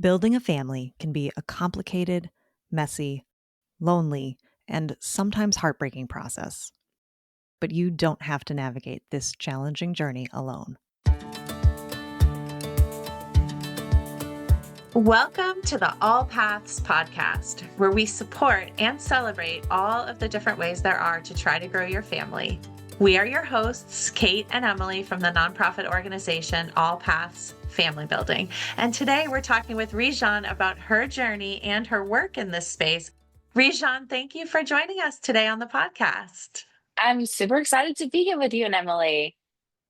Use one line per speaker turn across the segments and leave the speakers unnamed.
Building a family can be a complicated, messy, lonely, and sometimes heartbreaking process. But you don't have to navigate this challenging journey alone.
Welcome to the All Paths podcast, where we support and celebrate all of the different ways there are to try to grow your family. We are your hosts, Kate and Emily from the nonprofit organization All Paths Family Building. And today we're talking with Rijon about her journey and her work in this space. Rijon, thank you for joining us today on the podcast.
I'm super excited to be here with you and Emily.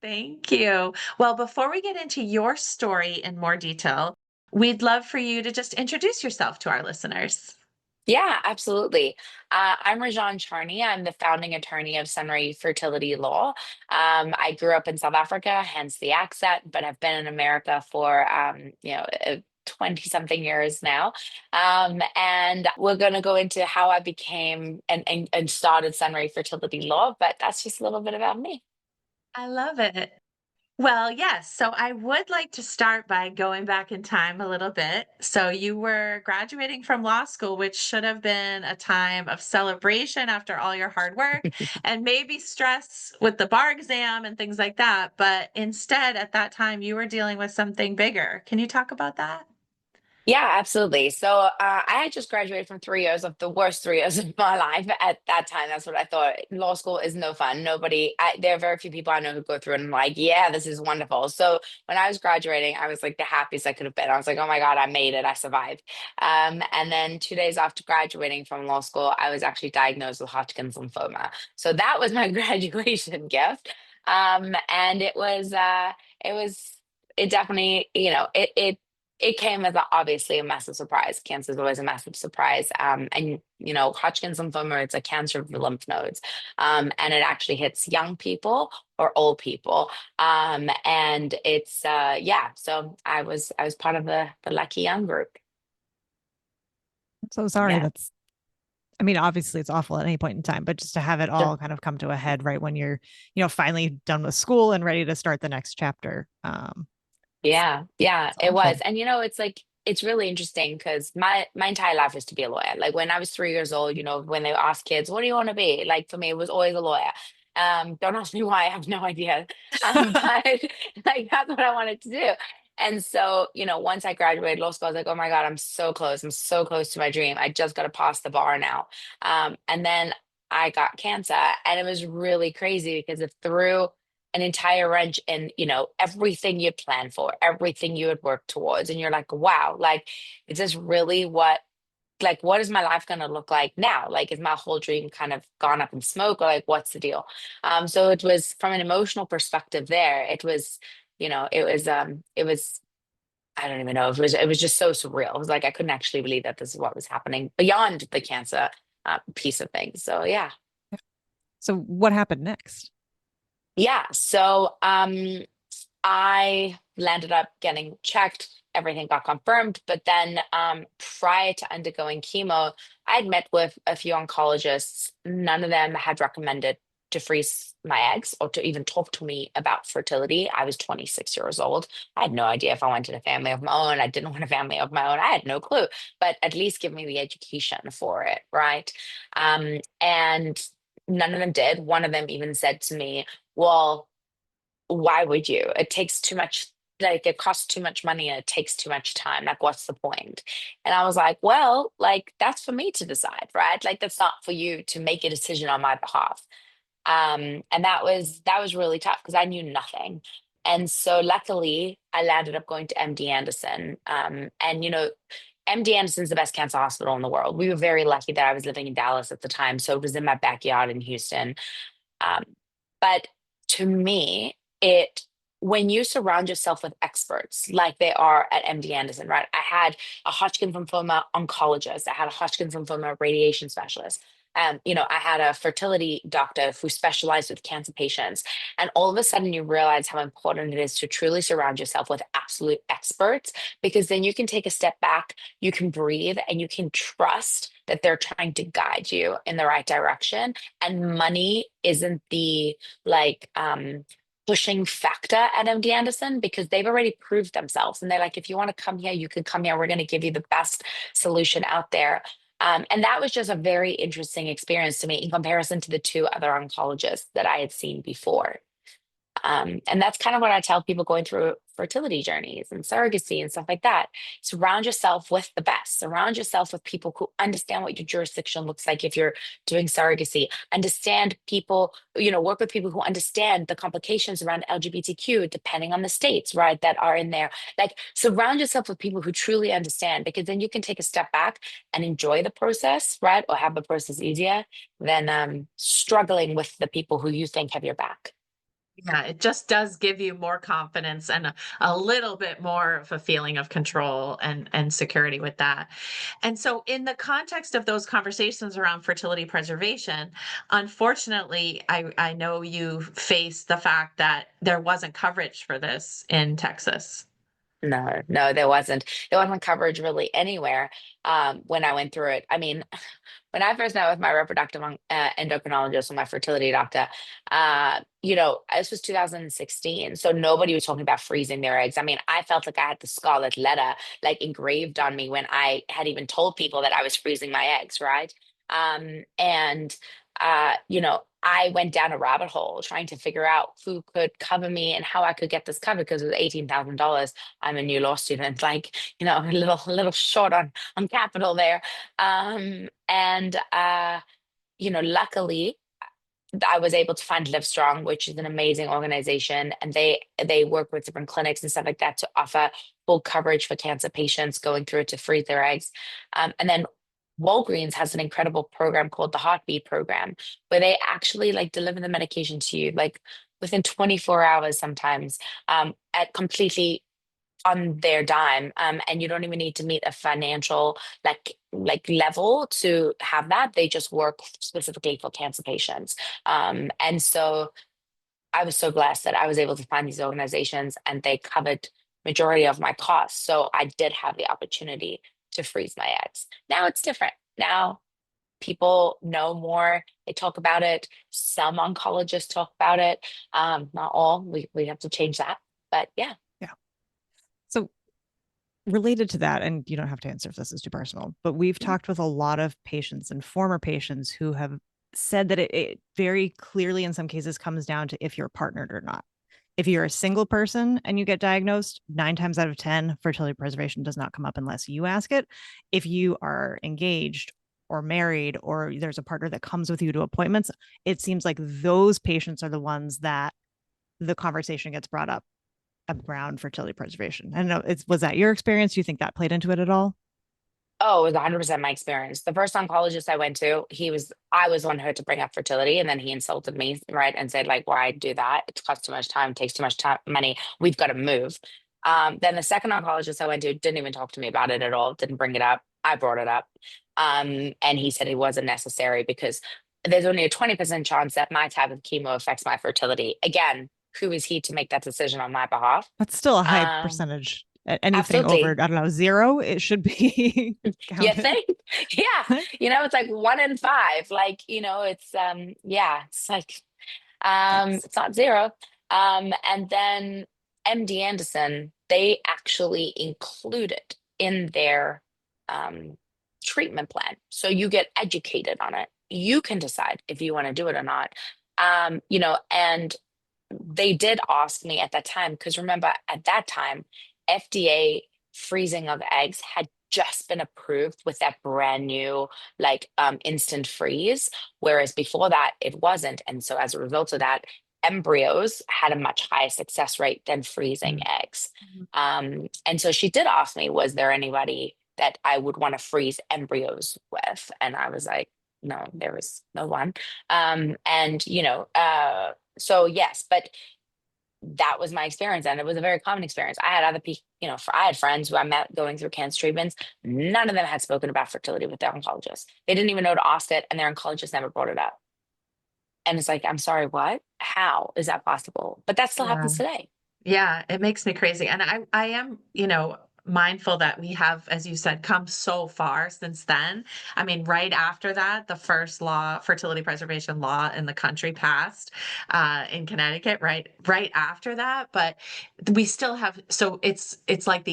Thank you. Well, before we get into your story in more detail, we'd love for you to just introduce yourself to our listeners.
Yeah, absolutely. I'm Rijon Charne. I'm the founding attorney of Sunray Fertility Law. I grew up in South Africa, hence the accent, but I've been in America for 20 something years now. And we're going to go into how I became and started Sunray Fertility Law, but that's just a little bit about me.
I love it. Well, yes. So I would like to start by going back in time a little bit. So you were graduating from law school, which should have been a time of celebration after all your hard work and maybe stress with the bar exam and things like that. But instead, at that time, you were dealing with something bigger. Can you talk about that?
Yeah, absolutely. So I had just graduated from 3 years of the worst 3 years of my life at that time. That's what I thought. Law school is no fun. There are very few people I know who go through it and like, yeah, this is wonderful. So when I was graduating, I was like the happiest I could have been. I was like, oh my God, I made it. I survived. And then 2 days after graduating from law school, I was actually diagnosed with Hodgkin's lymphoma. So that was my graduation gift. And it definitely, it came as obviously a massive surprise. Cancer is always a massive surprise. And Hodgkin's lymphoma, it's a cancer of the lymph nodes. And it actually hits young people or old people. And it's, yeah, so I was part of the lucky young group.
I'm so sorry.
Yeah.
Obviously it's awful at any point in time, but just to have it
Sure.
all kind of come to a head right when you're, finally done with school and ready to start the next chapter.
Yeah,
It's
it
awful.
was. And it's like it's really interesting because my entire life was to be a lawyer. Like when I was 3 years old, when they ask kids, what do you want to be? Like for me, it was always a lawyer. Don't ask me why, I have no idea. But like that's what I wanted to do. And so, once I graduated law school, I was like, oh my God, I'm so close. I'm so close to my dream. I just got to pass the bar now. And then I got cancer and it was really crazy because it threw an entire wrench in everything you planned for, everything you had worked towards, and you're like, wow, like is this really what is my life going to look like now? Like is my whole dream kind of gone up in smoke, or like what's the deal? So it was from an emotional perspective there, it was I don't even know, it was just so surreal. It was like I couldn't actually believe that this is what was happening beyond the cancer piece of things. So yeah.
So what happened next?
Yeah. So I landed up getting checked. Everything got confirmed. But then prior to undergoing chemo, I had met with a few oncologists. None of them had recommended to freeze my eggs or to even talk to me about fertility. I was 26 years old. I had no idea if I wanted a family of my own. I didn't want a family of my own. I had no clue, but at least give me the education for it. Right. And none of them did. One of them even said to me, well, why would you? It takes too much, like it costs too much money and it takes too much time. Like, what's the point? And I was like, well, like that's for me to decide, right? Like that's not for you to make a decision on my behalf. And that was really tough because I knew nothing. And so luckily I landed up going to MD Anderson. And MD Anderson's the best cancer hospital in the world. We were very lucky that I was living in Dallas at the time. So it was in my backyard in Houston. Um, but to me, it when you surround yourself with experts like they are at MD Anderson, right? I had a Hodgkin lymphoma oncologist, I had a Hodgkin lymphoma radiation specialist. I had a fertility doctor who specialized with cancer patients. And all of a sudden you realize how important it is to truly surround yourself with absolute experts, because then you can take a step back, you can breathe, and you can trust that they're trying to guide you in the right direction, and money isn't the like pushing factor at MD Anderson because they've already proved themselves. And they're like, if you want to come here, you can come here. We're going to give you the best solution out there. And that was just a very interesting experience to me in comparison to the two other oncologists that I had seen before. And that's kind of what I tell people going through fertility journeys and surrogacy and stuff like that. Surround yourself with the best. Surround yourself with people who understand what your jurisdiction looks like if you're doing surrogacy. Understand people, work with people who understand the complications around LGBTQ, depending on the states, right, that are in there. Like, surround yourself with people who truly understand, because then you can take a step back and enjoy the process, right, or have the process easier than struggling with the people who you think have your back.
Yeah, it just does give you more confidence and a little bit more of a feeling of control and security with that. And so in the context of those conversations around fertility preservation, unfortunately, I know you faced the fact that there wasn't coverage for this in Texas.
No, no, there wasn't. There wasn't coverage really anywhere when I went through it. I mean, when I first met with my reproductive endocrinologist or my fertility doctor, this was 2016. So nobody was talking about freezing their eggs. I mean, I felt like I had the scarlet letter like engraved on me when I had even told people that I was freezing my eggs, right? And I went down a rabbit hole trying to figure out who could cover me and how I could get this covered because it was $18,000. I'm a new law student, like, a little short on capital there. Luckily, I was able to find Livestrong, which is an amazing organization, and they work with different clinics and stuff like that to offer full coverage for cancer patients going through it to freeze their eggs. And then Walgreens has an incredible program called the Heartbeat program, where they actually like deliver the medication to you like within 24 hours sometimes, at completely on their dime, and you don't even need to meet a financial like level to have that. They just work specifically for cancer patients, and so I was so blessed that I was able to find these organizations and they covered majority of my costs, so I did have the opportunity to freeze my eggs. Now it's different. Now people know more, they talk about it. Some oncologists talk about it, not all. We have to change that, but yeah.
Yeah. So related to that, and you don't have to answer if this is too personal, but we've talked with a lot of patients and former patients who have said that it very clearly in some cases comes down to if you're partnered or not. If you're a single person and you get diagnosed, 9 times out of 10, fertility preservation does not come up unless you ask it. If you are engaged or married, or there's a partner that comes with you to appointments, it seems like those patients are the ones that the conversation gets brought up around fertility preservation. I don't know. Was that your experience? Do you think that played into it at all?
Oh, it was 100% my experience. The first oncologist I went to, I was the one who had to bring up fertility, and then he insulted me, right, and said like, "Why do that? It costs too much time, takes too much time, money. We've got to move." Then the second oncologist I went to didn't even talk to me about it at all. Didn't bring it up. I brought it up, and he said it wasn't necessary because there's only a 20% chance that my type of chemo affects my fertility. Again, who is he to make that decision on my behalf?
That's still a high
Um,
percentage. Anything over,
Absolutely.
I don't know, zero, it should be
You
counted.
think? Yeah. It's like 1 in 5. Like, yeah, it's like
Yikes.
it's not zero. And then MD Anderson, they actually include it in their um treatment plan. So you get educated on it. You can decide if you want to do it or not. And they did ask me at that time, because remember, at that time, FDA freezing of eggs had just been approved with that brand new instant freeze, whereas before that it wasn't. And so as a result of that, embryos had a much higher success rate than freezing
Mm.
eggs. And so she did ask me, was there anybody that I would want to freeze embryos with? And I was like, no, there was no one. So yes, but that was my experience, and it was a very common experience. I had other people, I had friends who I met going through cancer treatments. None of them had spoken about fertility with their oncologist. They didn't even know to ask it, and their oncologist never brought it up. And it's like, I'm sorry, what? How is that possible? But that still
Yeah.
happens today.
Yeah, it makes me crazy. And I am, mindful that we have, as you said, come so far since then. I mean, right after that, the first fertility preservation law in the country passed in Connecticut, right after that. But we still have, so it's like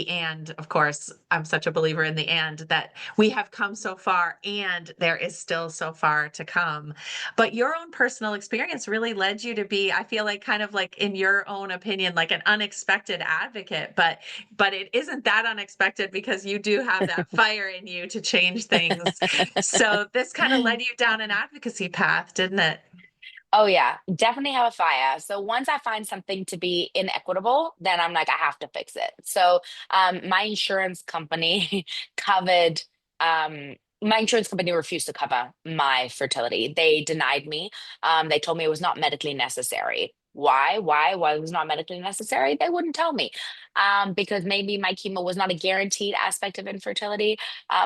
of course, I'm such a believer in the that we have come so far and there is still so far to come. But your own personal experience really led you to be, I feel like, kind of like, in your own opinion, like an unexpected advocate. But it isn't that unexpected, because you do have that fire in you to change things. So this kind of led you down an advocacy path, didn't it?
Oh yeah, definitely have a fire. So once I find something to be inequitable, then I'm like, I have to fix it. So my insurance company covered, my insurance company refused to cover my fertility. They denied me. They told me it was not medically necessary. Why? Why it was not medically necessary? They wouldn't tell me. Because maybe my chemo was not a guaranteed aspect of infertility.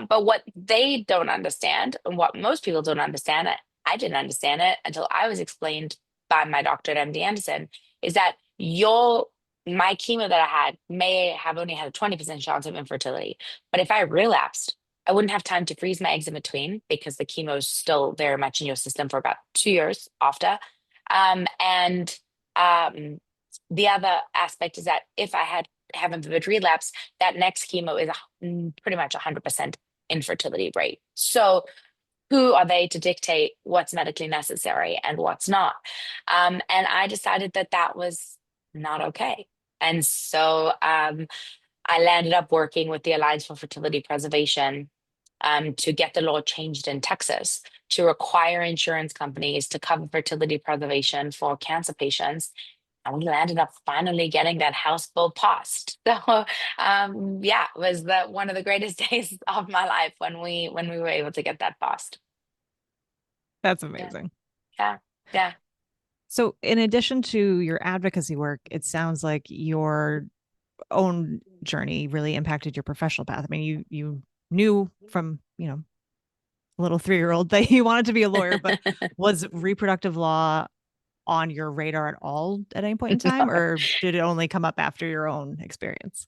But what they don't understand, and what most people don't understand, I didn't understand it until I was explained by my doctor at MD Anderson, is that my chemo that I had may have only had a 20% chance of infertility. But if I relapsed, I wouldn't have time to freeze my eggs in between, because the chemo is still very much in your system for about 2 years after. And the other aspect is that if I had haven't vivid relapse, that next chemo is pretty much 100% infertility rate. So who are they to dictate what's medically necessary and what's not? And I decided that that was not okay. And so I landed up working with the Alliance for Fertility Preservation to get the law changed in Texas to require insurance companies to cover fertility preservation for cancer patients. And we landed up finally getting that House bill passed. So yeah, it was one of the greatest days of my life when we were able to get that passed.
That's
Yeah,
amazing.
yeah, yeah.
So, in addition to your advocacy work, it sounds like your own journey really impacted your professional path. I mean, you knew from, a little 3-year-old that you wanted to be a lawyer, but was reproductive law on your radar at all at any point in time,
No.
or did it only come up after your own experience?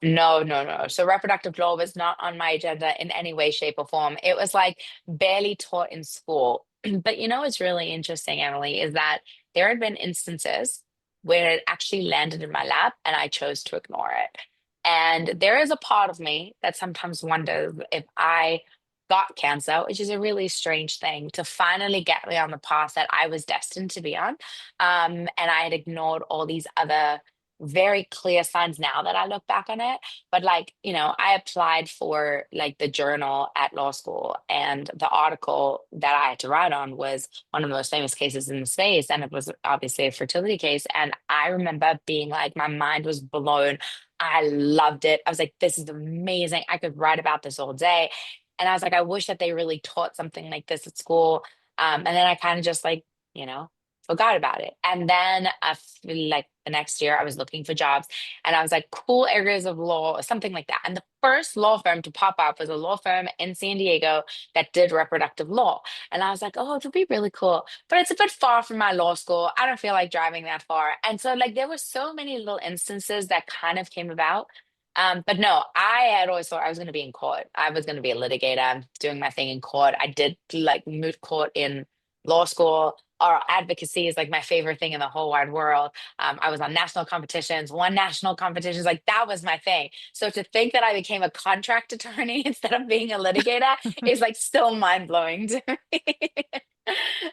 No, no, no. So reproductive law was not on my agenda in any way, shape, or form. It was like barely taught in school. But what's really interesting, Emily, is that there had been instances where it actually landed in my lap and I chose to ignore it. And there is a part of me that sometimes wonders if I got cancer, which is a really strange thing, to finally get me on the path that I was destined to be on. And I had ignored all these other very clear signs now that I look back on it. But like, I applied for like the journal at law school, and the article that I had to write on was one of the most famous cases in the space. And it was obviously a fertility case. And I remember being like, my mind was blown. I loved it. I was like, this is amazing. I could write about this all day. And I was like, I wish that they really taught something like this at school. And then I kind of just like, you know, forgot about it. And then I feel like the next year I was looking for jobs, and I was like, cool areas of law or something like that. And the first law firm to pop up was a law firm in San Diego that did reproductive law. And I was like, oh, it would be really cool. But it's a bit far from my law school. I don't feel like driving that far. And so like there were so many little instances that kind of came about. But no, I had always thought I was going to be in court. I was going to be a litigator, doing my thing in court. I did like moot court in law school. Or advocacy is like my favorite thing in the whole wide world. I was on national competitions, won national competitions, like that was my thing. So to think that I became a contract attorney instead of being a litigator is like still mind blowing to me.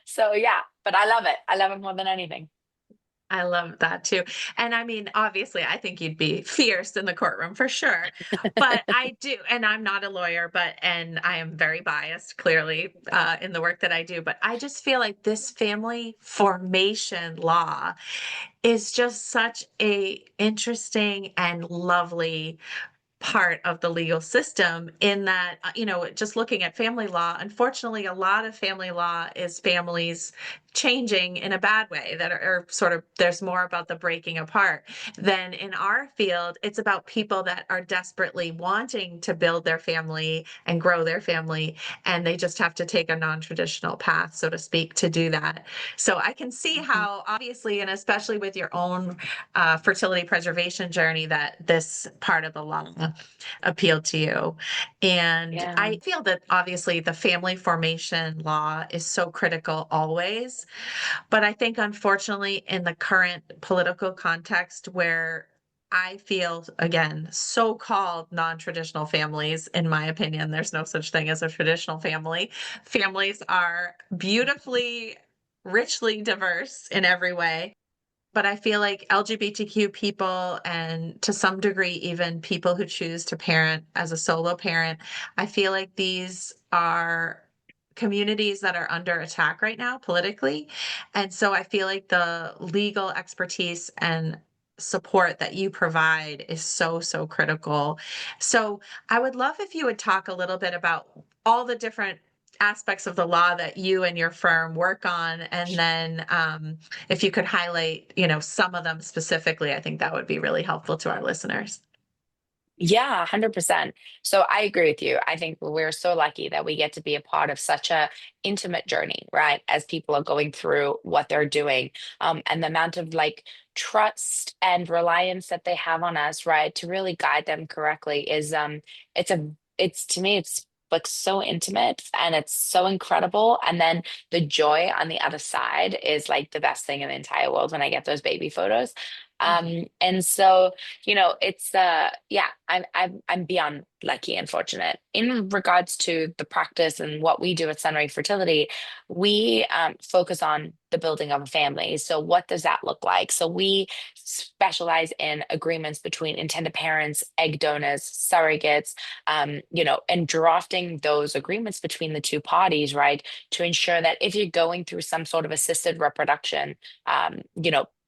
So yeah, but I love it. I love it more than anything.
I love that too. And I mean, obviously, I think you'd be fierce in the courtroom for sure. But I do, and I'm not a lawyer, and I am very biased, clearly, in the work that I do. But I just feel like this family formation law is just such a interesting and lovely part of the legal system, in that just looking at family law, unfortunately a lot of family law is families changing in a bad way, that are sort of, there's more about the breaking apart. Then in our field, it's about people that are desperately wanting to build their family and grow their family, and they just have to take a non-traditional path, so to speak, to do that. So I can see how, obviously, and especially with your own fertility preservation journey, that this part of the law appealed to you. And
Yeah.
I feel that obviously the family formation law is so critical always. But I think, unfortunately, in the current political context where I feel, again, so-called non-traditional families, in my opinion, there's no such thing as a traditional family. Families are beautifully, richly diverse in every way. But I feel like LGBTQ people, and to some degree, even people who choose to parent as a solo parent, I feel like these are communities that are under attack right now politically. And so I feel like the legal expertise and support that you provide is so, so critical. So I would love if you would talk a little bit about all the different aspects of the law that you and your firm work on, and then if you could highlight, some of them specifically, I think that would be really helpful to our listeners.
Yeah, 100%. So I agree with you. I think we're so lucky that we get to be a part of such a intimate journey, right? As people are going through what they're doing, and the amount of like trust and reliance that they have on us, right, to really guide them correctly is it's a it's to me it's like so intimate and it's so incredible. And then the joy on the other side is like the best thing in the entire world when I get those baby photos. And so it's yeah, I'm beyond lucky and fortunate. In regards to the practice and what we do at Sunray Fertility, we focus on the building of a family. So what does that look like? So we specialize in agreements between intended parents, egg donors, surrogates, and drafting those agreements between the two parties, right? To ensure that if you're going through some sort of assisted reproduction,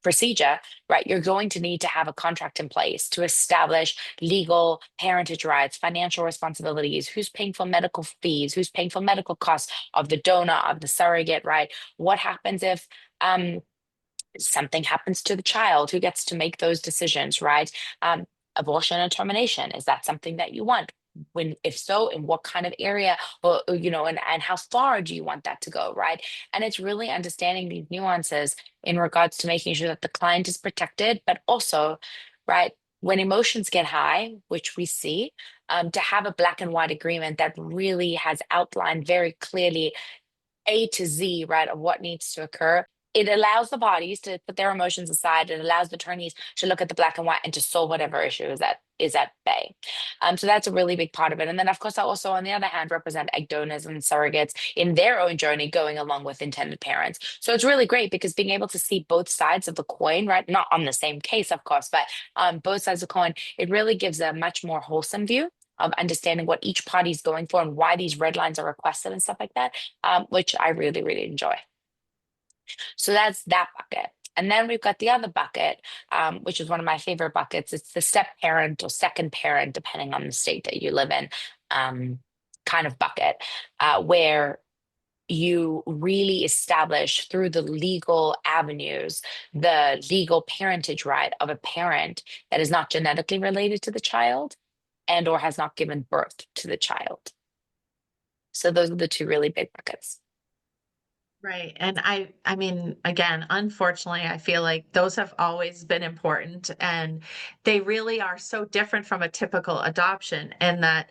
procedure, right, you're going to need to have a contract in place to establish legal parentage rights, financial responsibilities, who's paying for medical fees, who's paying for medical costs of the donor, of the surrogate, right? What happens if something happens to the child? Who gets to make those decisions, right? Abortion and termination, is that something that you want? When, if so, in what kind of area, or and how far do you want that to go, right? And it's really understanding these nuances in regards to making sure that the client is protected, but also, right, when emotions get high, which we see, to have a black and white agreement that really has outlined very clearly A to Z, right, of what needs to occur. It allows the bodies to put their emotions aside. It allows the attorneys to look at the black and white and to solve whatever issue is at bay. So that's a really big part of it. And then, of course, I also, on the other hand, represent egg donors and surrogates in their own journey going along with intended parents. So it's really great because being able to see both sides of the coin, right? Not on the same case, of course, but both sides of the coin, it really gives a much more wholesome view of understanding what each party is going for and why these red lines are requested and stuff like that, which I really, really enjoy. So that's that bucket. And then we've got the other bucket, which is one of my favorite buckets. It's the step parent or second parent, depending on the state that you live in, kind of bucket, where you really establish through the legal avenues the legal parentage right of a parent that is not genetically related to the child and or has not given birth to the child. So those are the two really big buckets.
Right. And I mean, again, unfortunately, I feel like those have always been important, and they really are so different from a typical adoption, and that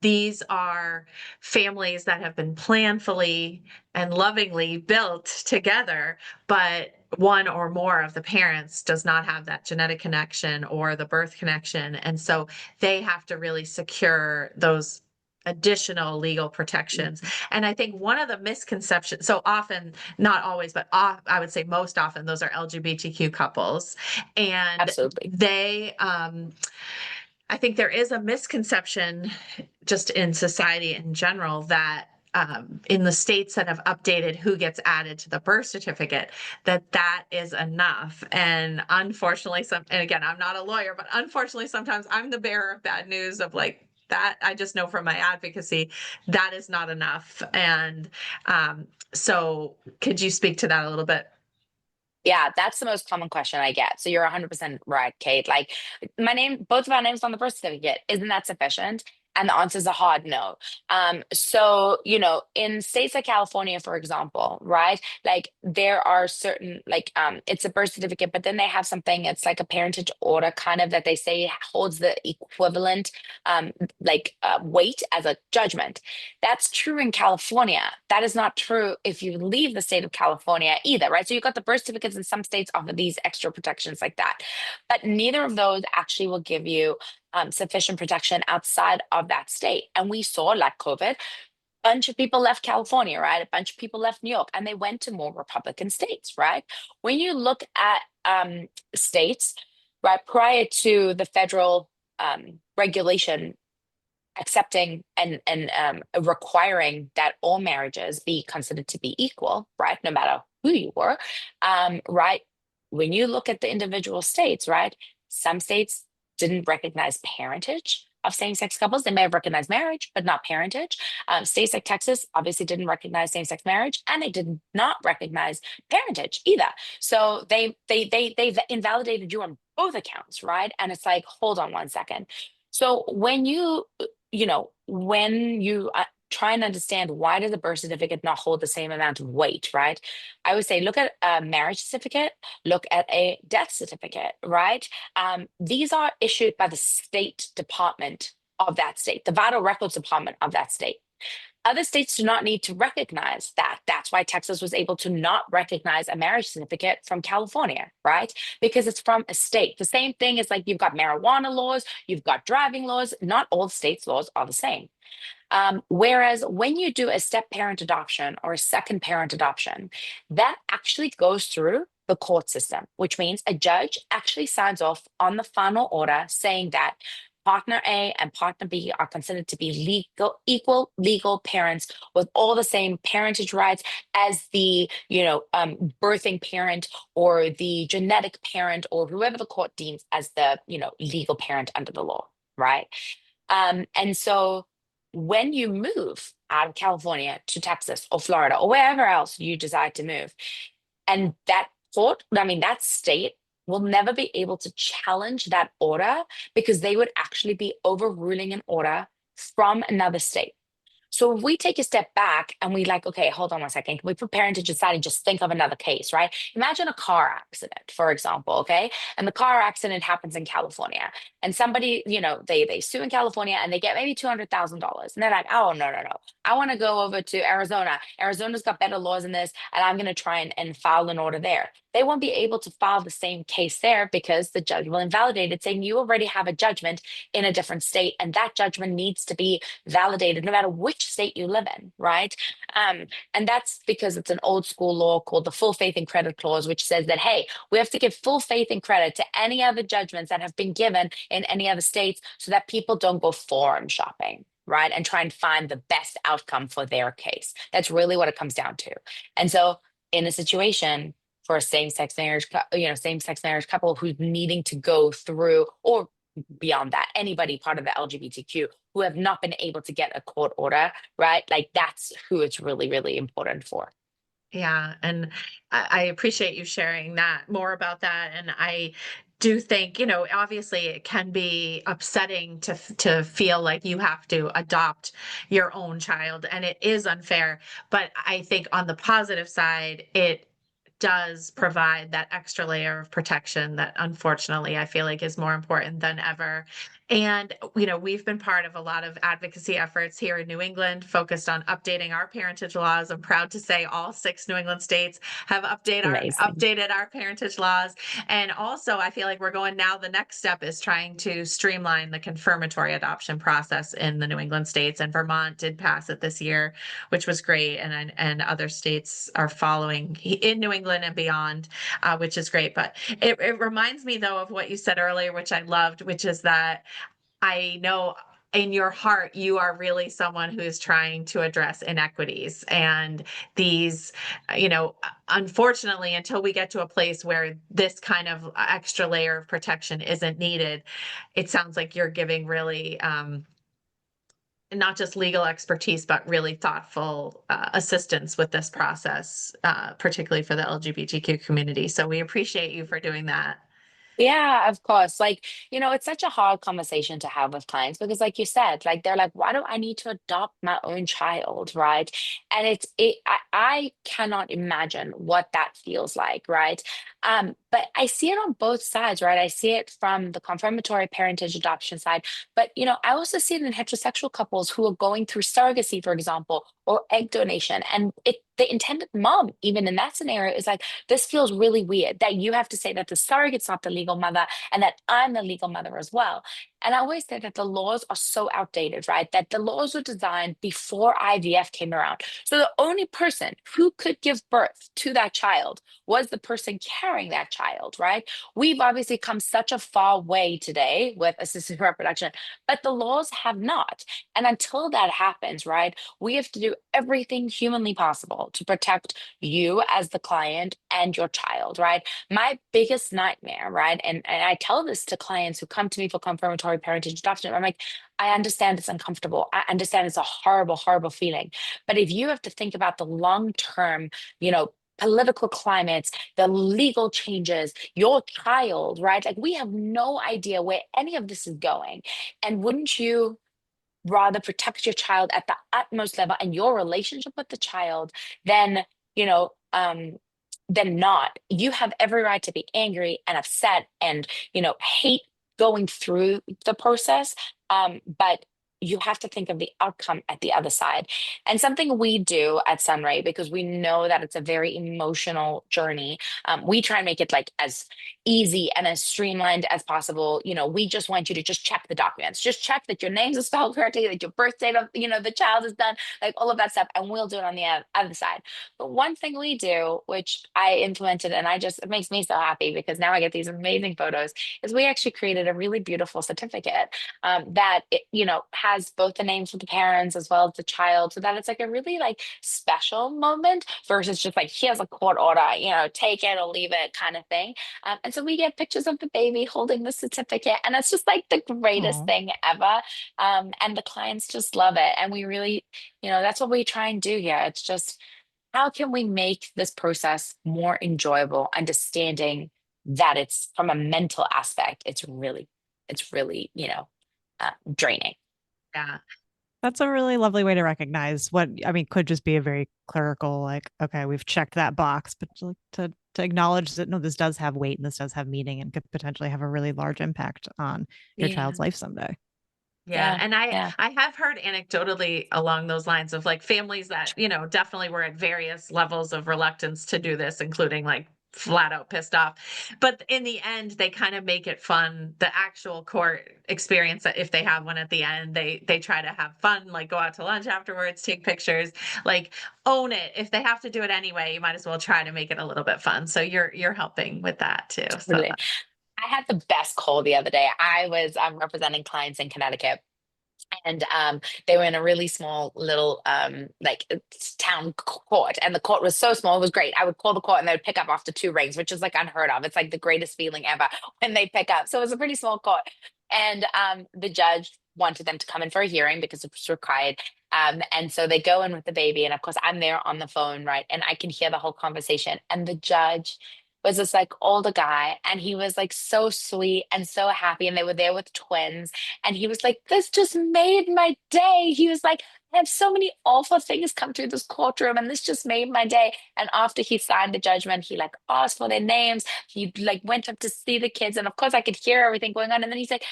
these are families that have been planfully and lovingly built together, but one or more of the parents does not have that genetic connection or the birth connection. And so they have to really secure those additional legal protections. And I think one of the misconceptions, so often, not always, but I would say most often, those are LGBTQ couples. And
Absolutely.
I think there is a misconception just in society in general that in the states that have updated who gets added to the birth certificate, that is enough. And unfortunately, and again, I'm not a lawyer, but unfortunately, sometimes I'm the bearer of bad news of like, that I just know from my advocacy, that is not enough. And so could you speak to that a little bit?
Yeah, that's the most common question I get. So you're 100% right, Kate. Like my name, both of our names on the birth certificate, isn't that sufficient? And the answer is a hard no. So, in states like California, for example, right? Like there are certain, like, it's a birth certificate, but then they have something, it's like a parentage order kind of that they say holds the equivalent, weight as a judgment. That's true in California. That is not true if you leave the state of California either, right? So you've got the birth certificates in some states offer these extra protections like that. But neither of those actually will give you sufficient protection outside of that state. And we saw, like COVID, a bunch of people left California, right? A bunch of people left New York, and they went to more Republican states, right? When you look at states, right, prior to the federal regulation accepting and requiring that all marriages be considered to be equal, right? No matter who you were, right? When you look at the individual states, right? Some states didn't recognize parentage of same-sex couples. They may have recognized marriage, but not parentage. States like Texas obviously didn't recognize same-sex marriage, and they did not recognize parentage either. So they invalidated you on both accounts, right? And it's like, hold on one second. So when you try and understand why does a birth certificate not hold the same amount of weight, right? I would say look at a marriage certificate, look at a death certificate, right? These are issued by the state department of that state, the vital records department of that state. Other states do not need to recognize that. That's why Texas was able to not recognize a marriage certificate from California, right? Because it's from a state. The same thing is like you've got marijuana laws, you've got driving laws. Not all states' laws are the same. Whereas when you do a step parent adoption or a second parent adoption, that actually goes through the court system, which means a judge actually signs off on the final order saying that partner A and partner B are considered to be equal legal parents with all the same parentage rights as the, birthing parent or the genetic parent or whoever the court deems as the, legal parent under the law, right? And so when you move out of California to Texas or Florida or wherever else you decide to move, and that state will never be able to challenge that order because they would actually be overruling an order from another state. So if we take a step back and we like, okay, hold on one second. Can we put parentage aside and just think of another case, right? Imagine a car accident, for example, okay? And the car accident happens in California. And somebody, they sue in California and they get maybe $200,000. And they're like, oh, no, no, no. I want to go over to Arizona. Arizona's got better laws in this, and I'm going to try and file an order there. They won't be able to file the same case there because the judge will invalidate it, saying you already have a judgment in a different state, and that judgment needs to be validated no matter which state you live in, right? And that's because it's an old school law called the full faith and credit clause, which says that, hey, we have to give full faith and credit to any other judgments that have been given in any other states so that people don't go forum shopping, right? And try and find the best outcome for their case. That's really what it comes down to. And so in a situation for a same-sex marriage couple who's needing to go through, or beyond that, anybody part of the LGBTQ who have not been able to get a court order, right? Like that's who it's really, really important for.
Yeah. And I appreciate you sharing that more about that. And I do think, obviously it can be upsetting to feel like you have to adopt your own child, and it is unfair. But I think on the positive side, it does provide that extra layer of protection that unfortunately I feel like is more important than ever. And, we've been part of a lot of advocacy efforts here in New England focused on updating our parentage laws. I'm proud to say all 6 New England states have
Amazing.
updated our parentage laws. And also I feel like we're going now, the next step is trying to streamline the confirmatory adoption process in the New England states. And Vermont did pass it this year, which was great. And other states are following in New England and beyond, which is great. But it reminds me though of what you said earlier, which I loved, which is that I know in your heart, you are really someone who is trying to address inequities and these, unfortunately, until we get to a place where this kind of extra layer of protection isn't needed, it sounds like you're giving really, not just legal expertise, but really thoughtful assistance with this process, particularly for the LGBTQ community. So we appreciate you for doing that.
Yeah, of course. Like, it's such a hard conversation to have with clients because, like you said, like they're like, why do I need to adopt my own child, right? And I cannot imagine what that feels like, right? But I see it on both sides, right? I see it from the confirmatory parentage adoption side, but I also see it in heterosexual couples who are going through surrogacy, for example, or egg donation, and the intended mom, even in that scenario, is like, this feels really weird that you have to say that the surrogate's not the legal mother and that I'm the legal mother as well. And I always say that the laws are so outdated, right? That the laws were designed before IVF came around. So the only person who could give birth to that child was the person carrying that child, right? We've obviously come such a far way today with assisted reproduction, but the laws have not. And until that happens, right, we have to do everything humanly possible to protect you as the client and your child, right? My biggest nightmare, right? And I tell this to clients who come to me for confirmatory parentage adoption. I'm like, I understand it's uncomfortable. I understand it's a horrible, horrible feeling. But if you have to think about the long term, political climates, the legal changes, your child, right? Like we have no idea where any of this is going. And wouldn't you rather protect your child at the utmost level and your relationship with the child than you know than not? You have every right to be angry and upset and hate going through the process, but you have to think of the outcome at the other side. And something we do at Sunray, because we know that it's a very emotional journey, we try and make it like as easy and as streamlined as possible. We just want you to just check the documents, just check that your names are spelled correctly, that your birth date of the child is done, like all of that stuff, and we'll do it on the other side. But one thing we do, which I implemented, and it makes me so happy because now I get these amazing photos, is we actually created a really beautiful certificate that has both the names of the parents as well as the child, so that it's like a really like special moment versus just like, here's a court order, take it or leave it kind of thing. And so we get pictures of the baby holding the certificate, and it's just like the greatest
Oh,
thing ever. And the clients just love it. And we really, that's what we try and do here. It's just, how can we make this process more enjoyable, understanding that it's from a mental aspect, it's really, draining.
Yeah.
that's a really lovely way to recognize what, I mean, could just be a very clerical, like, okay, we've checked that box, but to acknowledge that no, this does have weight and this does have meaning and could potentially have a really large impact on your
Yeah,
child's life someday.
Yeah.
yeah,
And I
yeah.
I have heard anecdotally along those lines of like families that, definitely were at various levels of reluctance to do this, including like flat out pissed off. But in the end, they kind of make it fun. The actual court experience, that if they have one at the end, they try to have fun, like go out to lunch afterwards, take pictures, like own it. If they have to do it anyway, you might as well try to make it a little bit fun. So you're helping with that too. So
Totally. I had the best call the other day. I was representing clients in Connecticut, and they were in a really small little like town court, and the court was so small, it was great. I would call the court and they would pick up after two rings, which is like unheard of. It's like the greatest feeling ever when they pick up. So it was a pretty small court, and the judge wanted them to come in for a hearing because it was required. And so they go in with the baby, and of course I'm there on the phone, right, and I can hear the whole conversation. And the judge was this like older guy, and he was like so sweet and so happy, and they were there with twins, and he was like, this just made my day. He was like, I have so many awful things come through this courtroom, and this just made my day. And after he signed the judgment, he like asked for their names. He like went up to see the kids. And of course, I could hear everything going on. And then he's like,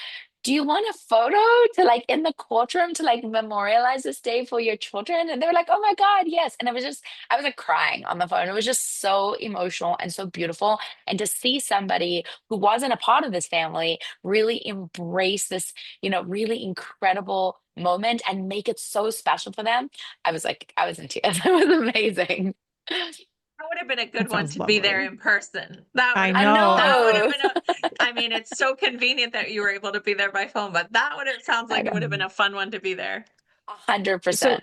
do you want a photo to like in the courtroom to like memorialize this day for your children? And they were like, oh my God, yes. And it was just, I was like crying on the phone. It was just so emotional and so beautiful. And to see somebody who wasn't a part of this family really embrace this, really incredible moment and make it so special for them. I was like, I was in tears. It was amazing.
that would have been a good
That
one
sounds
to be there
lovely.
in person. That would
I
I
have
know.
that would have
know.
been I mean, it's so convenient that you were able to be there by phone, but that would have sounds
I
like it would
know.
have been a fun one to be there.
100%.
So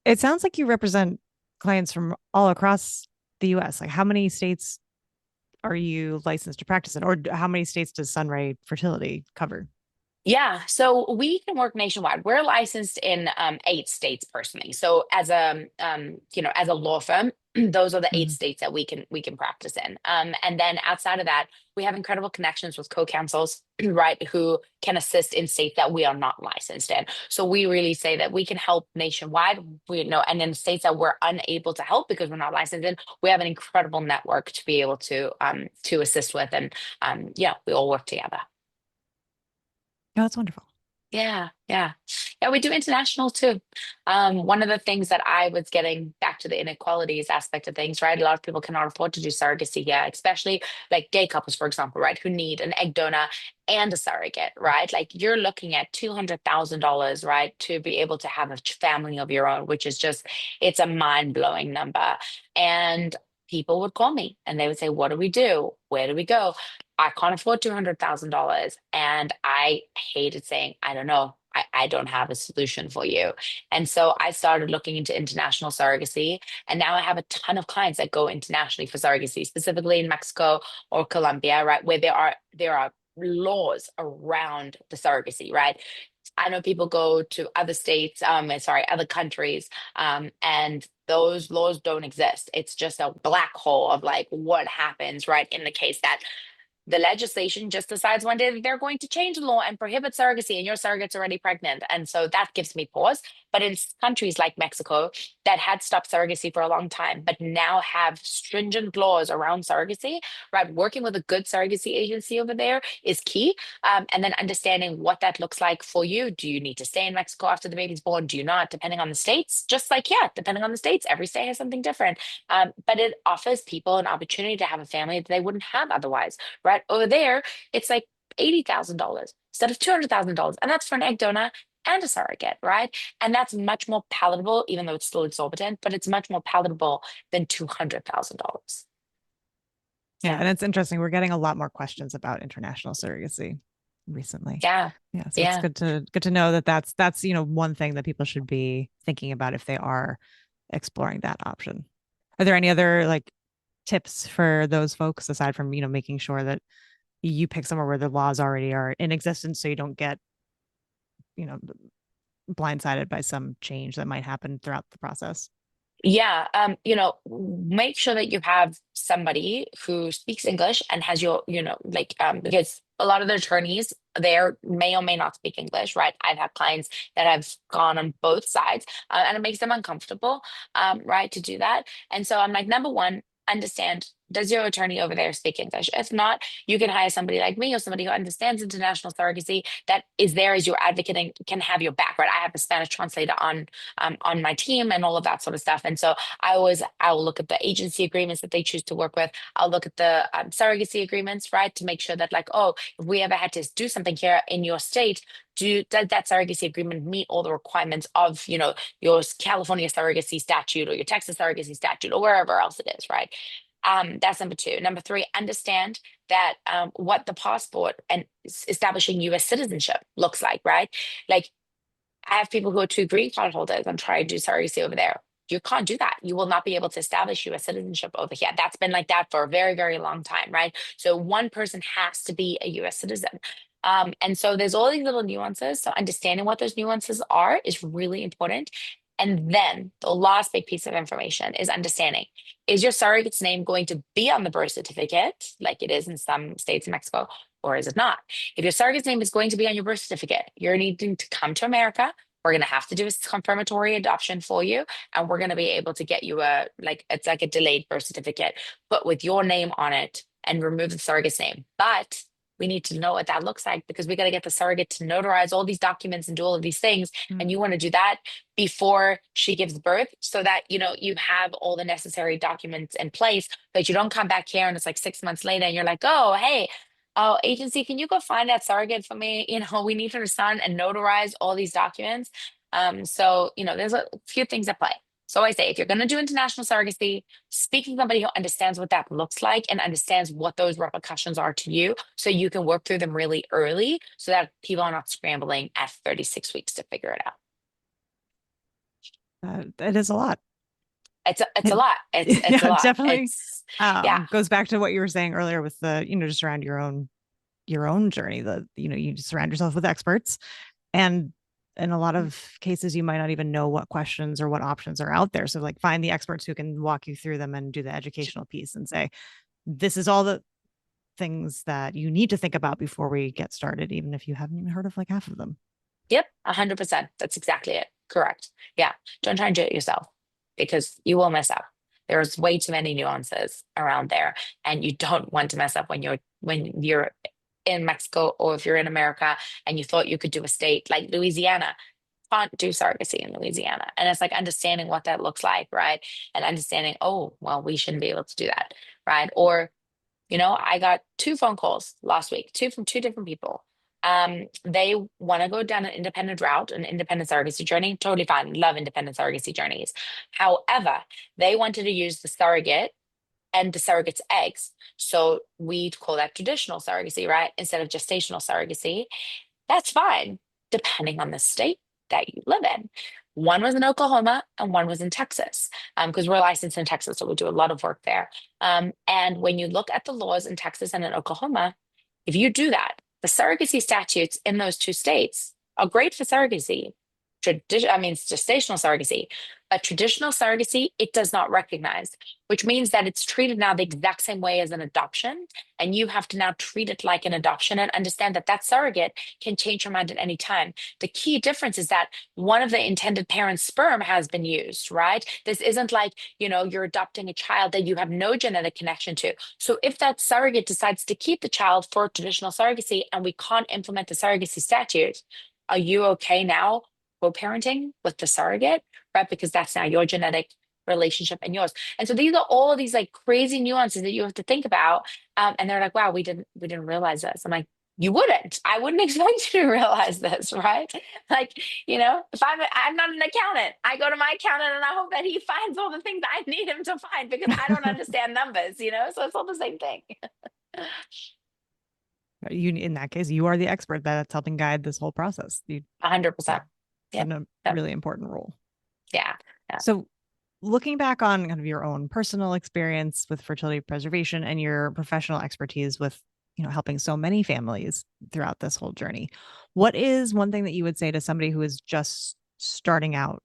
it sounds like you represent clients from all across the US. Like, how many states are you licensed to practice in, or how many states does Sunray Fertility cover?
Yeah, so we can work nationwide. We're licensed in 8 states personally. So as a law firm, those are the eight
Mhm.
states that we can practice in. And then outside of that, we have incredible connections with co-counsels, right, who can assist in states that we are not licensed in. So we really say that we can help nationwide. We know, and in states that we're unable to help because we're not licensed in, we have an incredible network to be able to assist with, and yeah, we all work together.
Oh, that's wonderful.
Yeah, yeah. Yeah, we do international too. One of the things that I was getting back to the inequalities aspect of things, right? A lot of people cannot afford to do surrogacy here, especially like gay couples, for example, right? Who need an egg donor and a surrogate, right? Like you're looking at $200,000, right? To be able to have a family of your own, which is just, it's a mind-blowing number. And people would call me and they would say, what do we do? Where do we go? I can't afford $200,000. And I hated saying, I don't know. I don't have a solution for you. And so I started looking into international surrogacy. And now I have a ton of clients that go internationally for surrogacy, specifically in Mexico or Colombia, right? Where there are laws around the surrogacy, right? I know people go to other states, other countries, and those laws don't exist. It's just a black hole of like what happens, right, in the case that the legislation just decides one day that they're going to change the law and prohibit surrogacy, and your surrogate's already pregnant. And so that gives me pause. But in countries like Mexico that had stopped surrogacy for a long time, but now have stringent laws around surrogacy, right? Working with a good surrogacy agency over there is key. And then understanding what that looks like for you. Do you need to stay in Mexico after the baby's born? Do you not? Depending on the states, just like, yeah, depending on the states, every state has something different. But it offers people an opportunity to have a family that they wouldn't have otherwise, right? Over there, it's like $80,000 instead of $200,000. And that's for an egg donor and a surrogate, right? And that's much more palatable, even though it's still exorbitant, but it's much more palatable than $200,000.
Yeah,
Yeah.
and it's interesting. We're getting a lot more questions about international surrogacy recently.
Yeah.
Yeah, so it's
Yeah.
good to know that that's one thing that people should be thinking about if they are exploring that option. Are there any other like tips for those folks aside from making sure that you pick somewhere where the laws already are in existence so you don't get you know blindsided by some change that might happen throughout the process?
Yeah, make sure that you have somebody who speaks English and has because a lot of the attorneys there may or may not speak English, right? I've had clients that have gone on both sides, and it makes them uncomfortable, right, to do that. And so I'm like, number one, understand. Does your attorney over there speak English? If not, you can hire somebody like me or somebody who understands international surrogacy that is there as your advocate and can have your back, right? I have a Spanish translator on my team and all of that sort of stuff. And so I'll look at the agency agreements that they choose to work with. I'll look at the surrogacy agreements, right, to make sure that like, oh, if we ever had to do something here in your state, does that surrogacy agreement meet all the requirements of your California surrogacy statute or your Texas surrogacy statute or wherever else it is, right? That's number two. Number three, understand that what the passport and establishing U.S. citizenship looks like, right? Like I have people who are two green card holders and try to do surrogacy over there. You can't do that. You will not be able to establish U.S. citizenship over here. That's been like that for a very, very long time, right? So one person has to be a U.S. citizen. And so there's all these little nuances. So understanding what those nuances are is really important. And then the last big piece of information is understanding, is your surrogate's name going to be on the birth certificate, like it is in some states in Mexico, or is it not? If your surrogate's name is going to be on your birth certificate, you're needing to come to America. We're going to have to do a confirmatory adoption for you. And we're going to be able to get you it's like a delayed birth certificate, but with your name on it and remove the surrogate's name. But we need to know what that looks like because we got to get the surrogate to notarize all these documents and do all of these things. And you want to do that before she gives birth so that, you have all the necessary documents in place, but you don't come back here and it's like 6 months later and you're like, oh, hey, oh, agency, can you go find that surrogate for me? We need her to sign and notarize all these documents. There's a few things at play. So I say, if you're going to do international surrogacy, speak to somebody who understands what that looks like and understands what those repercussions are to you so you can work through them really early so that people are not scrambling at 36 weeks to figure it out.
It is a lot.
It's a
It,
lot. It's a
yeah,
lot.
definitely
Yeah.
goes back to what you were saying earlier with the, just around your own your own journey. You surround yourself with experts, and in a lot of cases, you might not even know what questions or what options are out there. So like find the experts who can walk you through them and do the educational piece and say, this is all the things that you need to think about before we get started, even if you haven't even heard of like half of them.
Yep, 100%. That's exactly it. Correct. Yeah. Don't try and do it yourself because you will mess up. There's way too many nuances around there, and you don't want to mess up when you're in Mexico, or if you're in America and you thought you could do a state like Louisiana. Can't do surrogacy in Louisiana. And it's like understanding what that looks like, right? And understanding, oh, well, we shouldn't be able to do that, right? Or I got 2 phone calls last week, two from 2 different people. They want to go down an independent route, an independent surrogacy journey. Totally fine. Love independent surrogacy journeys. However, they wanted to use the surrogate and the surrogate's eggs. So we'd call that traditional surrogacy, right? Instead of gestational surrogacy. That's fine, depending on the state that you live in. One was in Oklahoma and one was in Texas, because we're licensed in Texas, so we do a lot of work there. And when you look at the laws in Texas and in Oklahoma, if you do that, the surrogacy statutes in those 2 states are great for surrogacy. It's gestational surrogacy, but traditional surrogacy, it does not recognize, which means that it's treated now the exact same way as an adoption. And you have to now treat it like an adoption and understand that that surrogate can change her mind at any time. The key difference is that one of the intended parent's sperm has been used, right? This isn't like, you're adopting a child that you have no genetic connection to. So if that surrogate decides to keep the child for traditional surrogacy and we can't implement the surrogacy statute, are you okay now co-parenting with the surrogate, right? Because that's now your genetic relationship and yours. And so these are all these like crazy nuances that you have to think about. And they're like, wow, we didn't realize this. I'm like, you wouldn't. I wouldn't expect you to realize this, right? Like, if I'm not an accountant, I go to my accountant and I hope that he finds all the things I need him to find because I don't understand numbers, so it's all the same thing.
In that case, you are the expert that's helping guide this whole process.
100%.
Yeah, in a really important role.
Yeah.
So looking back on kind of your own personal experience with fertility preservation and your professional expertise with, helping so many families throughout this whole journey, what is one thing that you would say to somebody who is just starting out?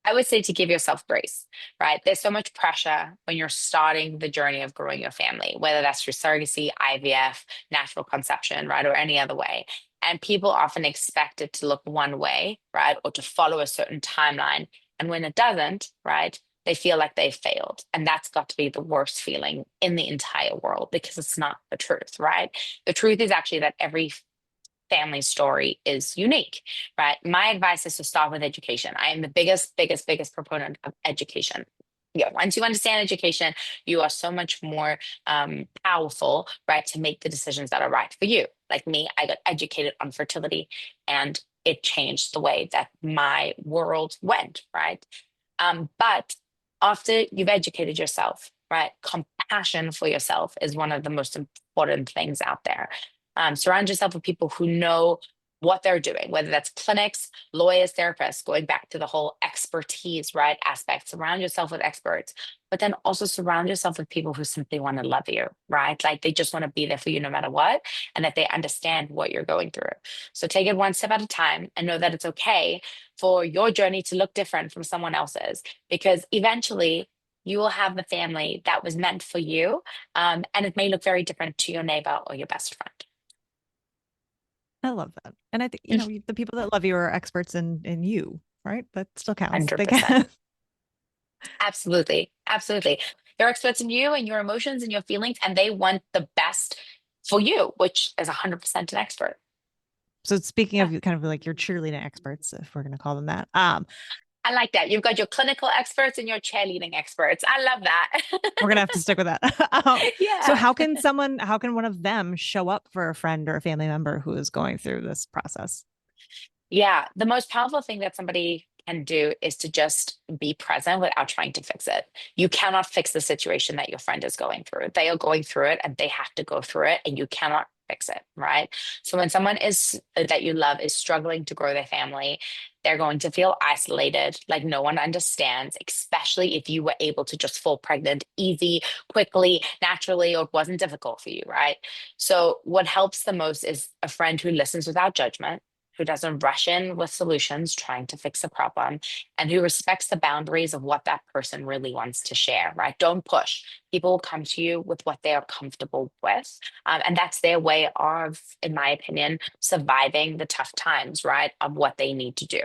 I would say to give yourself grace, right? There's so much pressure when you're starting the journey of growing your family, whether that's through surrogacy, IVF, natural conception, right? Or any other way. And people often expect it to look one way, right? Or to follow a certain timeline. And when it doesn't, right, they feel like they've failed. And that's got to be the worst feeling in the entire world because it's not the truth, right? The truth is actually that every family story is unique, right? My advice is to start with education. I am the biggest proponent of education. Yeah, once you understand education, you are so much more powerful, right, to make the decisions that are right for you. Like me, I got educated on fertility and it changed the way that my world went, right? But after you've educated yourself, right, compassion for yourself is one of the most important things out there. Surround yourself with people who know what they're doing, whether that's clinics, lawyers, therapists, going back to the whole expertise, right, aspect. Surround yourself with experts, but then also surround yourself with people who simply want to love you, right? Like they just want to be there for you no matter what, and that they understand what you're going through. So take it one step at a time and know that it's okay for your journey to look different from someone else's, because eventually you will have the family that was meant for you. And it may look very different to your neighbor or your best friend.
I love that. And I think, the people that love you are experts in you, right? That still counts.
100%. Absolutely. Absolutely. They're experts in you and your emotions and your feelings, and they want the best for you, which is 100% an expert.
So speaking of kind of like your cheerleading experts, if we're going to call them that,
I like that. You've got your clinical experts and your cheerleading experts. I love that.
We're going to have to stick with that.
Yeah.
So how can one of them show up for a friend or a family member who is going through this process?
Yeah. The most powerful thing that somebody can do is to just be present without trying to fix it. You cannot fix the situation that your friend is going through. They are going through it and they have to go through it, and you cannot fix it, right? So when someone is that you love is struggling to grow their family, they're going to feel isolated, like no one understands, especially if you were able to just fall pregnant easy, quickly, naturally, or it wasn't difficult for you, right? So what helps the most is a friend who listens without judgment, who doesn't rush in with solutions trying to fix a problem, and who respects the boundaries of what that person really wants to share, right? Don't push. People will come to you with what they are comfortable with. And that's their way of, in my opinion, surviving the tough times, right? Of what they need to do.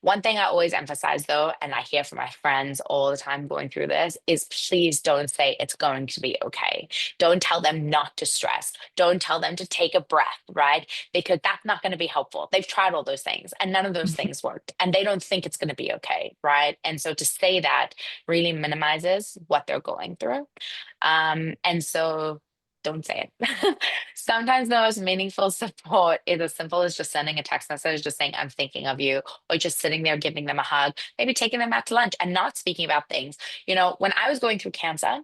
One thing I always emphasize, though, and I hear from my friends all the time going through this, is please don't say it's going to be okay. Don't tell them not to stress. Don't tell them to take a breath, right? Because that's not going to be helpful. They've tried all those things and none of those things worked, and they don't think it's going to be okay, right? And so to say that really minimizes what they're going through. And so don't say it. Sometimes the most meaningful support is as simple as just sending a text message, just saying, I'm thinking of you, or just sitting there giving them a hug, maybe taking them out to lunch and not speaking about things. When I was going through cancer,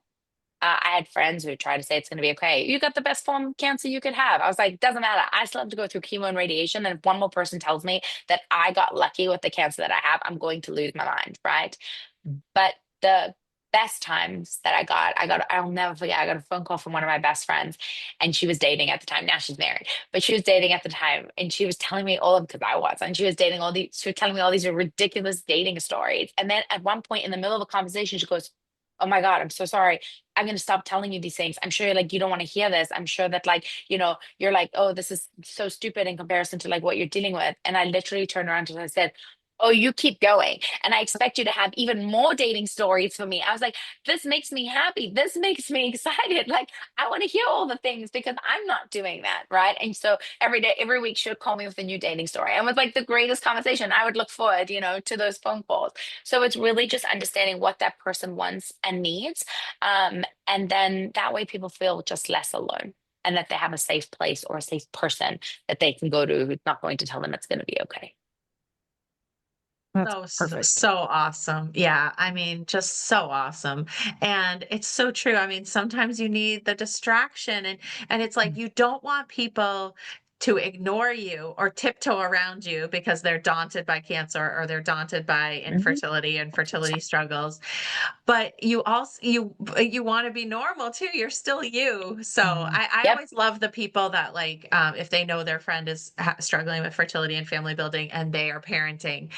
I had friends who tried to say it's going to be okay. You got the best form of cancer you could have. I was like, doesn't matter. I still have to go through chemo and radiation. And if one more person tells me that I got lucky with the cancer that I have, I'm going to lose my mind, right? But the best times that I'll never forget, I got a phone call from one of my best friends, and she was dating at the time. Now she's married, but she was dating at the time, and she was telling me all of, because I was, and she was telling me all these ridiculous dating stories. And then at one point in the middle of a conversation, she goes, oh my God, I'm so sorry. I'm going to stop telling you these things. I'm sure like you don't want to hear this. I'm sure that like, you're like, oh, this is so stupid in comparison to like what you're dealing with. And I literally turned around and I said, oh, you keep going. And I expect you to have even more dating stories for me. I was like, this makes me happy. This makes me excited. Like, I want to hear all the things because I'm not doing that. Right. And so every week she would call me with a new dating story. And it was like the greatest conversation. I would look forward, to those phone calls. So it's really just understanding what that person wants and needs. And then that way people feel just less alone, and that they have a safe place or a safe person that they can go to who's not going to tell them it's going to be okay.
That's
So
perfect.
so awesome. Yeah, I mean, just so awesome. And it's so true. I mean, sometimes you need the distraction, and it's like you don't want people to ignore you or tiptoe around you because they're daunted by cancer or they're daunted by
Mhm.
infertility and fertility struggles. But you want to be normal too. You're still you. So
Mhm.
I
Yep.
always love the people that like if they know their friend is struggling with fertility and family building and they are parenting,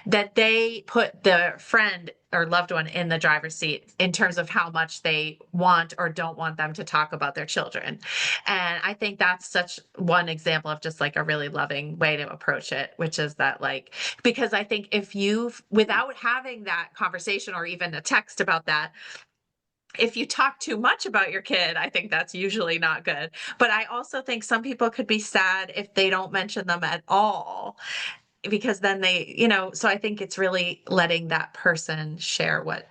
that they put the friend or loved one in the driver's seat in terms of how much they want or don't want them to talk about their children. And I think that's such one example of just like a really loving way to approach it, which is that like, because I think if you've, without having that conversation or even a text about that, if you talk too much about your kid, I think that's usually not good. But I also think some people could be sad if they don't mention them at all, because then so I think it's really letting that person share what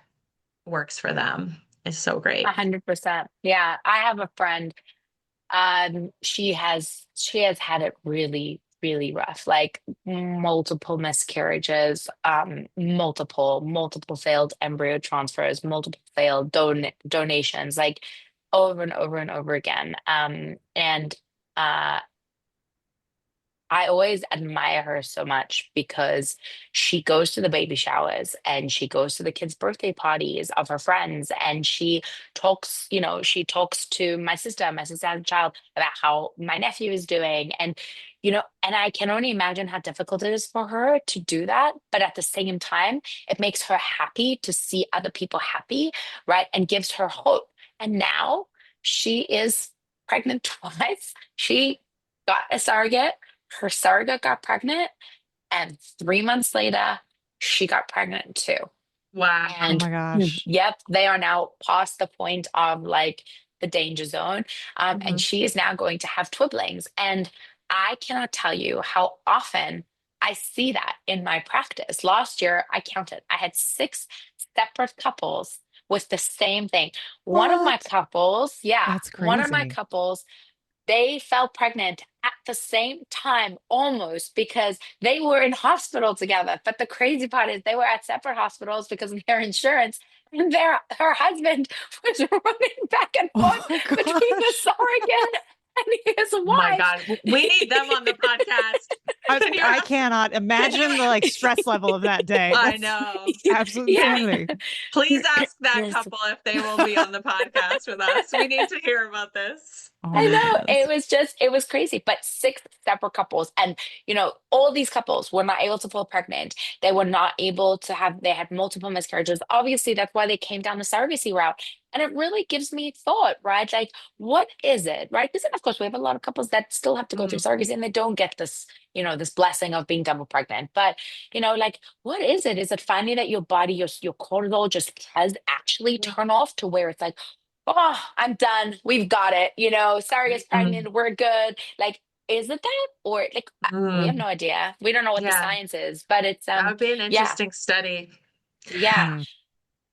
works for them is so great.
100%. Yeah. I have a friend. She has had it really, really rough, like multiple miscarriages, multiple failed embryo transfers, multiple failed donations, like over and over and over again. And uh I always admire her so much because she goes to the baby showers and she goes to the kids' birthday parties of her friends, and she talks to my sister. My sister has a child, about how my nephew is doing. And I can only imagine how difficult it is for her to do that. But at the same time, it makes her happy to see other people happy, right? And gives her hope. And now she is pregnant twice. She got a surrogate, her surrogate got pregnant, and 3 months later, she got pregnant too.
Oh
Wow.
And
my gosh.
yep, they are now past the point of like the danger zone. And
Mhm.
she is now going to have twiblings. And I cannot tell you how often I see that in my practice. Last year, I counted, I had 6 separate couples with the same thing. One of my
What?
couples, yeah,
That's
one of my
crazy.
couples, they fell pregnant at the same time almost because they were in hospital together. But the crazy part is they were at separate hospitals because of their insurance. And her husband was running back and forth
Oh
between the
gosh.
surrogate And his
Oh my
wife.
God. We need them on the podcast.
I cannot imagine the like stress level of that day.
I
That's
know.
absolute
Yeah.
insanity.
Please ask that
Yes.
couple if they will be on the podcast with us. We need to hear about this.
Oh
I
my
know
goodness.
it was crazy, but 6 separate couples. And, all these couples were not able to fall pregnant. They were not able to they had multiple miscarriages. Obviously, that's why they came down the surrogacy route. And it really gives me thought, right? Like, what is it, right? Because of course, we have a lot of couples that still have to go through surrogacy and they don't get this, this blessing of being double pregnant. But, like, what is it? Is it finally that your body, your cortisol just has actually turn off to where it's like, oh, I'm done. We've got it. Sarah gets pregnant. We're good. Like, is it that? Or like, we have no idea. We don't know what the
Yeah.
science is, but it's,
That would be an
yeah,
interesting study.
yeah,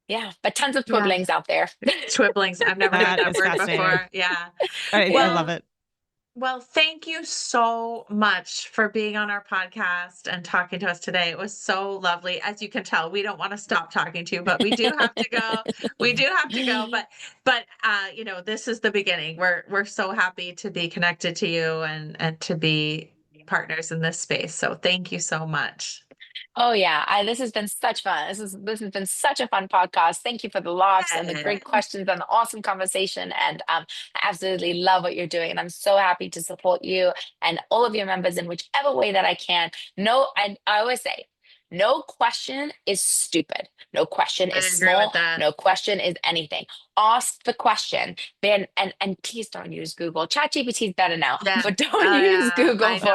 yeah. But tons of
Yeah.
twibblings out there.
Twibblings. I've never heard
That
that
is
word
fascinating.
before. Yeah.
I
Well,
love it.
Well, thank you so much for being on our podcast and talking to us today. It was so lovely. As you can tell, we don't want to stop talking to you, but we do have to go. We do have to go. But this is the beginning. We're so happy to be connected to you and to be partners in this space. So thank you so much.
Oh yeah, this has been such fun. This has been such a fun podcast. Thank you for the laughs and the great questions and the awesome conversation. And I absolutely love what you're doing. And I'm so happy to support you and all of your members in whichever way that I can. No, I always say, no question is stupid. No question
I
is
agree with
small.
that.
No question is anything. Ask the question. Then and please don't use Google. ChatGPT is better now,
Yeah.
but don't use Google
I
for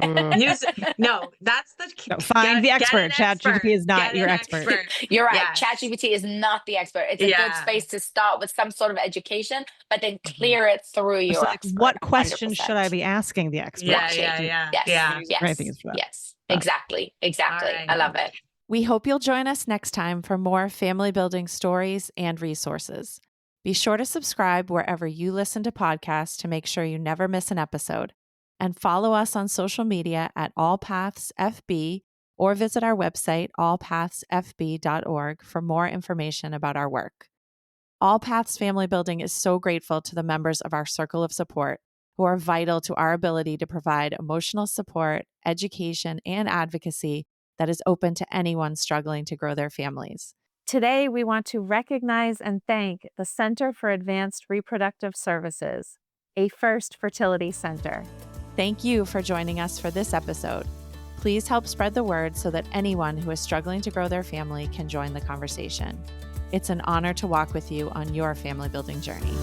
know.
it.
No, that's the
No, find the expert. ChatGPT is not
Get
your
an
expert.
You're right.
Yes.
ChatGPT is not the expert. It's a good
Yeah.
space to start with some sort of education, but then clear it through
It's
your
like,
expert.
what questions
100%.
should I be asking the expert?
Yeah.
Yes.
Great things for that.
Yes. Exactly.
All right.
I love it.
We hope you'll join us next time for more family building stories and resources. Be sure to subscribe wherever you listen to podcasts to make sure you never miss an episode. And follow us on social media at allpathsfb or visit our website, allpathsfb.org, for more information about our work. All Paths Family Building is so grateful to the members of our circle of support who are vital to our ability to provide emotional support, education, and advocacy that is open to anyone struggling to grow their families. Today, we want to recognize and thank the Center for Advanced Reproductive Services, a FIRST fertility center. Thank you for joining us for this episode. Please help spread the word so that anyone who is struggling to grow their family can join the conversation. It's an honor to walk with you on your family building journey.